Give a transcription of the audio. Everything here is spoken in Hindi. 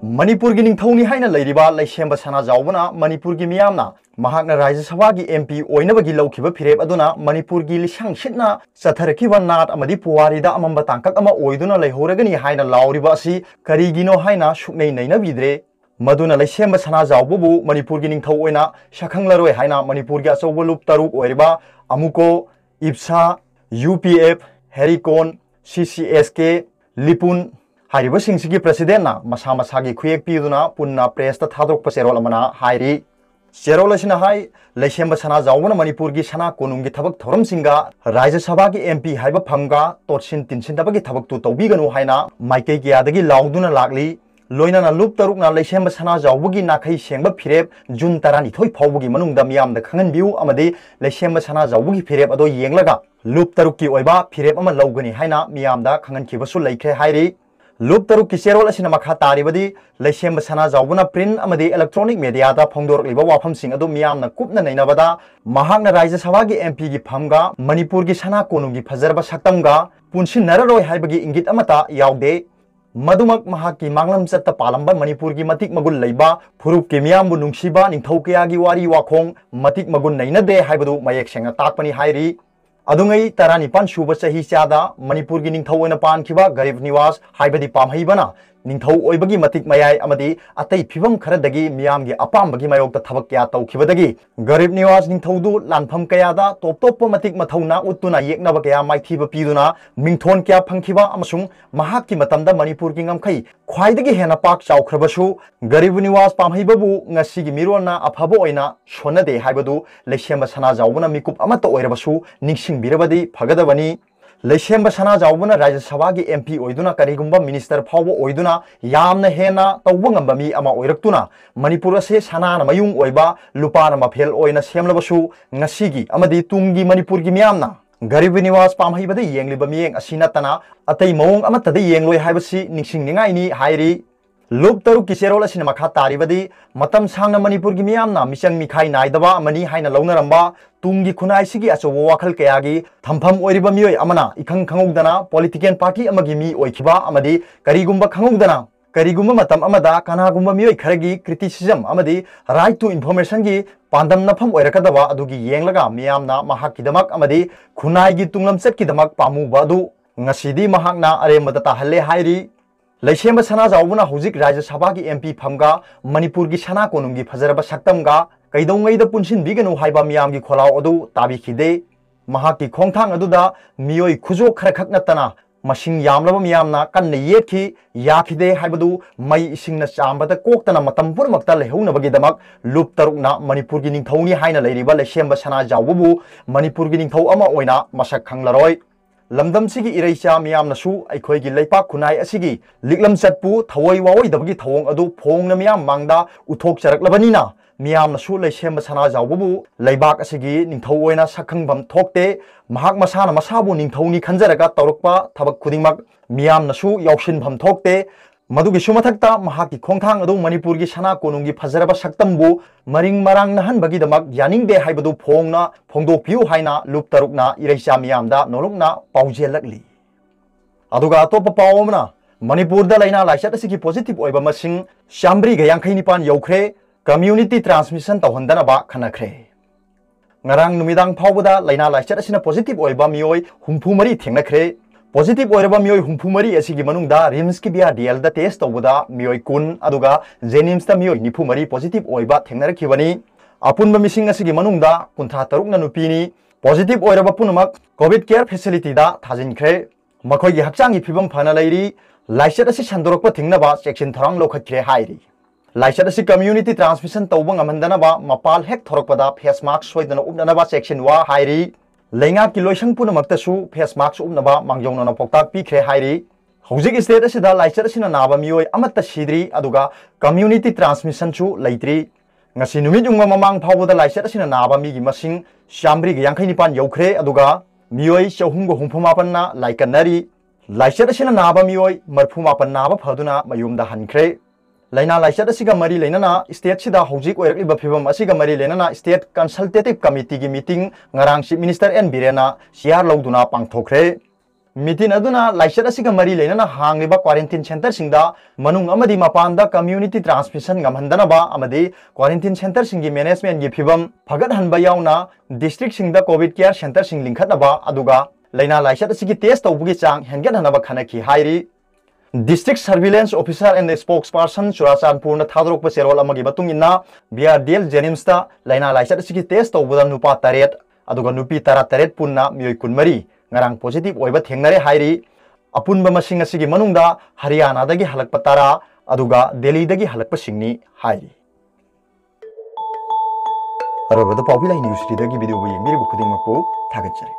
मणिपुर की निंगथौनी हाइना लैरिबा लैसेंब सनाजाउबना मणिपुर की मियामना महाकना राज्य सभा की एमपी ओइनबगी लौखिबा फिरेब अदुना मणिपुर की लिसंग सिटना चथरखिबा नाट अमदि पुवारीदा अमंबा तांकक अमा ओइदुना लैहोरगनी हाइना लाउरिबा असि करिगिनो हाइना सुकनै नैनबिद्रे मदुना लैसेंब सनाजाउबबु मणिपुर की निंगथौ ओइना सखंगलरोय हाइना मणिपुर की अचौब लुप तरुक ओइरिबा अमुको इप्सा यूपीएफ हेरिकोन सीसीएसके लिपुन हाइरिबसिंगसिगी प्रेसिडेंट ना मसा मसागी खुयेक पीदुना पुन्ना प्रेस थादोक चेरोल अमना हाइरि चेरोल असिना हाइ लैसेंब सनाजाउबना मणिपुर की सना कोनुंगी थबक थोरमसिंगा राज्य सभा की एमपी हाइबा फमगा तोरसिन तिनसिनदबगी थबक तु तौबीगनु हाइना माइकै कियादगी लाउदुना लागली लोइना लुप तरुकना लैसेंब सनाजाउबगी नाखै सेंब फिरेब जून 12 फाउबगी मनुंगदा मियामदा खंगनबिउ अमदि लैसेंब सनाजाउबगी फिरेब अदो येंगलगा लुप तरुक की ओइबा फिरेब अमा लौगनी हाइना मियामदा खंगनखिबसु लैख्रे हाइरि लुप तरुक की चेरोल असिना मखा तारिबदी लैसेंब सनाजाउबना प्रिंट अमदि इलेक्ट्रॉनिक मीडिया दा फोंदोरलिबा वाफमसिंग अदु मियामना कुपना नैनबदा महाकना राज्य सभा की एमपी की फमगा मणिपुर की सना कोनुंगी फजरबा सक्तमगा पुनसिनररोय हाइबगी इंगित अमता यावदे मधुमक महाकी मांगलम चत्ता पालंबा मणिपुर की मतिक मगुल लैबा फुरुप के मियामबु नुंगसिबा निंगथौ कयागी वारी वाखोंग मतिक मगुल नैनदे हाइबदु मयेक सेंगा ताकपनी हाइरि अदुंगई 19 सूब चही चादा मणिपुर की निंगथौ ओइना पानखिबा गरीब निवास हाइबदी पामहैबना निंगथौ ओइबगी मतिक मयाय अमदी अतै फिबम खरदगी मियामगी अपामबगी मायोक्ता थबक क्या तौखिबदगी गरीब निवास निंगथौदु लानफम कयादा टॉप टॉप मतिक मथौना उतुना येकनब कया माइथीब पीदुना मिंगथोन क्या फंखिबा अमसुंग महाकि मतमदा मणिपुर की ngमखै ख्वाइदगी हेना पाक चाउख्रबसु गरीब निवास पामहैबबु ngasiगी मिरोना अफबो ओइना सोनदे हाइबदु लैसेंब सनाजाउबना मिकुप अमत ओइरबसु निंगसिंग बिरबदी फगदबनी लैसेंब सनाजाउबना राज्य सभा की एमपी ओइदुना करिगुंबा मिनिस्टर फावो ओइदुना यामना हेना तौबंगंबा मी अमा ओइरक्तुना मणिपुर असे सनाना मयुंग ओइबा लुपाना मफेल ओइना सेमलबसु ngasiगी अमदी तुंगी मणिपुर की मियामना गरीब निवास पामहैबदे येंगलिबा मियेंग असिनतना अतै मवोंग अमतदे येंगलोय हाइबसि निंगसिंगनिंगाइनी हाइरि लुप तरुक की चेरोल असिना मखा तारिबदी मतम सांगना मणिपुर की मियामना मिचंग मिखाई नाइदबा अमनी हाइना लौनरंबा तुंगी खुनाइसिगी अचौबा वाखल कयागी थमफम ओइरिबा मियोय अमना इखंग खंगौदना पॉलिटिकल पार्टी अमगी मी ओइखिबा अमदी करिगुंबा खंगौदना करिगुंबा मतम अमदा कनागुंबा मियोय खरगी क्रिटिसिज्म अमदी राइट टू इन्फॉर्मेशन की पांदम नफम ओइरकदबा अदुगी येंगलगा मियामना महाकिदमक अमदी खुनाइगी तुंगलम चटकिदमक पामुबा अदु ngasiदी महाकना अरेमदा ताहल्ले हाइरि लैसेंब सनाजाउबना हुजिक राज्य सभा की एमपी फमगा मणिपुर की सना कोनुंगी फजरबा सक्तमगा कैदौंगैदा पुनसिनबिगनु हाइबा मियामगी खोलाव अदु ताबिखिदे महाकी खोंथांग अदुदा मियोय खुजो खरखक नतना मसिंग यामलबा मियामना कन्न येखि याखिदे हाइबदु मई इसिंगना चांबदा कोक्तना मतम पुरमक्ता लेहौनबगिदमक लुप तरुकना मणिपुर की निंगथौनी हाइना लैरिबा लैसेंब सनाजाउबबु मणिपुर की निंगथौ अमा ओइना मसक खंगलरोय लमदम सिगी इरैचा मियामनसु अखोइगी लैपाक खुनाई असिगी लिक्लम चटपु थवoi वावोइदबगी थवोंग अदु फोंगना मियाम मांगदा उथोक चरकलबनिना मियामनसु लैसेंब सनाजाउबबु लैबाक असिगी निंगथौ ओइना सखंगबम थोकते महाक मसाना मसाबु निंगथौनी खंजरगा तौरकपा थबक खुदिंगमक मियामनसु यावसिनभम थोकते मधुगी सुमथक्ता महाकी खोंथांग अदु मणिपुर की सना कोनुंगी फजरबा सक्तमबु मरिंग मरांग नहनबगीदमक यानिंगदे हाइबदु फोंगना फोंगदोपियु हाइना लुप तरुकना इरैचा मियामदा नोलुकना पाउजेलकली अदुगा अतोप पावमना मणिपुर दा लैना लाइचत असिगी पॉजिटिव ओइबा मसिंग शामब्रीगा 59 यौख्रे कम्युनिटी ट्रांसमिशन तौहंदनबा खनख्रे ngarang numidang फावबदा लैना लाइचत असिना पॉजिटिव ओइबा मियोय हुमफुमरी थेंगनख्रे पॉजिटिव ओइरबा मियोय हुमफुमरी असिगी मनुंगदा रिम्स की बिया डीएल दा टेस्ट तौबदा मियोय कुन अदुगा जेनिम्स दा मियोय निफुमरी पॉजिटिव ओइबा थेंगनरखिबनी अपुनबा मिसिंग असिगी मनुंगदा कुंथा तरुकना नुपीनी पॉजिटिव ओइरबा पुनमक कोविड केयर फैसिलिटी दा थाजिनख्रे मखोयगी हक्चांगी फिबम फना लैरी लाइचत असि संदोरकपा थिंगनबा चेक्सिन थोरांग लोखत्रे हाइरी लाइचत असि कम्युनिटी ट्रांसमिशन तौबा ngamhandana मपाल हेक थोरकपदा फेस मास्क सोइदना उपननबा चेक्सिन वा हाइरी लैंगा की लोइसंग पुनमक्तसु फेस मास्क उपनबा मांगजौनना पौताक पीख्रे हाइरी हौजिक स्टेट असिदा लाइचत असिना नाबा मियोय अमत्ता सिद्री अदुगा कम्युनिटी ट्रांसमिशन सु लैत्री ngasi numit ungma mamang phawbada लाइचत असिना नाबा मिगी मसिंग शामब्रीग 59 यौख्रे अदुगा मियोय 358 ना लाइकनरी लाइचत असिना नाबा मियोय 38 नाबा फदुना मयुमदा हनख्रे लैना लाइचत असिगा मरी लेनना स्टेट सिदा हौजिक ओइरकलिबा फिबम असिगा मरी लेनना स्टेट कंसल्टेटिव कमिटी की meeting ngarang chief minister N बिरेना सियार लौदुना पांगथोख्रे मीटिंग अदुना लाइसेट असिगा मरी लेना हांगलिबा क्वारंटाइन सेंटर सिंगदा मनुंग अमदी मपानदा कम्युनिटी ट्रांसमिशन गमहंदनबा अमदी क्वारंटाइन सेंटर सिंगी मैनेजमेंट गी फिबम फगत हनबा याउना डिस्ट्रिक्ट सिंगदा कोविड केयर सेंटर सिंग लिंखतनबा अदुगा लेना लाइसेट असिगी टेस्ट तौबुगी चांग हेंगत हनबा खनकी हाइरी district surveillance officer and spokesperson Churachandpur थादरोप चेरोल बीआरडीएल जेनिम्स लेना लाइसेट असिगी टेस्ट तौबदा नुपा तरेट अदुगा नुपी तरा तरेट पुन्ना मियोय कुनमरी ngarang positive oiba thengnare hairi apunba masing asigi manungda haryana dagi halakpa tara aduga delhi dagi halakpa singni hairi arabada popular news dagi video bu yengiri bu khuding makpo thagatjare